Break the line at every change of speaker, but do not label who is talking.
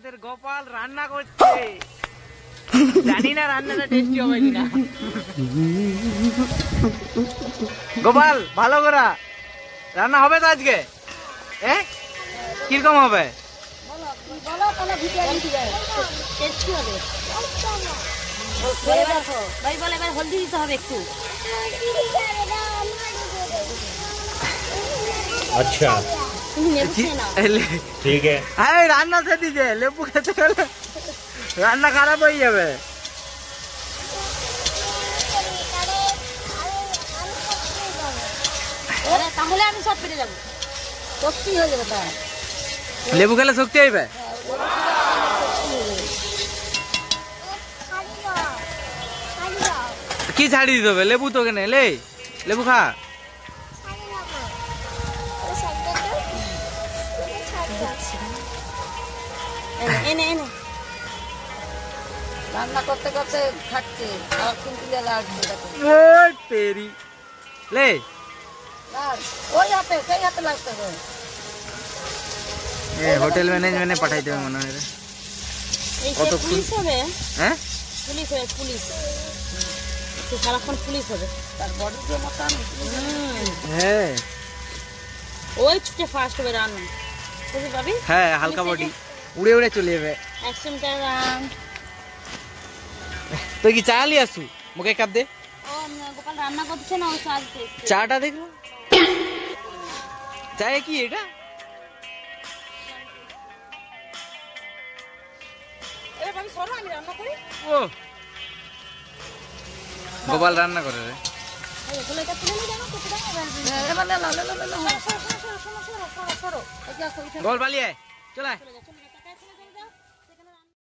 আমাদের গোপাল রান্না করছে, জানি না রান্নাটা টেস্টি হবে কিনা। গোপাল ভালো করা রান্না হবে তো আজকে? কিরকম হবে?
হলদি দিতে হবে একটু।
अच्छा ठीक है।
আরে রান্না সে দিছে, লেবু খেতে গেলে রান্না খারাপ হয়ে যাবে।
তাহলে আমি সব পেরে যাবো, শক্তি হয়ে যাবে। তার
লেবু খেলে শক্তি হইবে। কি ছাড়ি দিতে হবে? লেবু তো কেনে লে, লেবু খা।
এনে এনে রান্না করতে করতে থাকছে, সারাক্ষণ তুলে লাগছে।
ওই তেরি লে,
ওই হাতে সেই হাতে লাগতে হবে।
হোটেল ম্যানেজমেন্টে পাঠাই দেবে মনে হয়।
কত পুলিশ হবে?
হ্যাঁ
পুলিশ হবে, পুলিশ সারাক্ষণ পুলিশ হবে। তার বডি যে মতন,
হ্যাঁ
ওই ছুটে ফাস্ট হবে রান্না, বুঝলি পাবি?
হ্যাঁ হালকা বডি উড়ে উড়ে চলে যাবে।
100 মিটার রান।
তুই কি চা নিয়ে আসু? মুখে কাপ দে।
ও গোপাল রান্না করছে না, ও চা দিতে।
চাটা দেখো, চায়ে কি এটা?
এ ভাবি সরো, আমি রান্না করি।
ও গোপাল রান্না করে রে।
এই বলে এটা তুলে নিয়ে যাও, কত টাকা লাগবে? এবার লে লে লে লে লে, সরো সরো সরো সরো সরো সরো।
গোপাল পালিয়ে চলে আয়।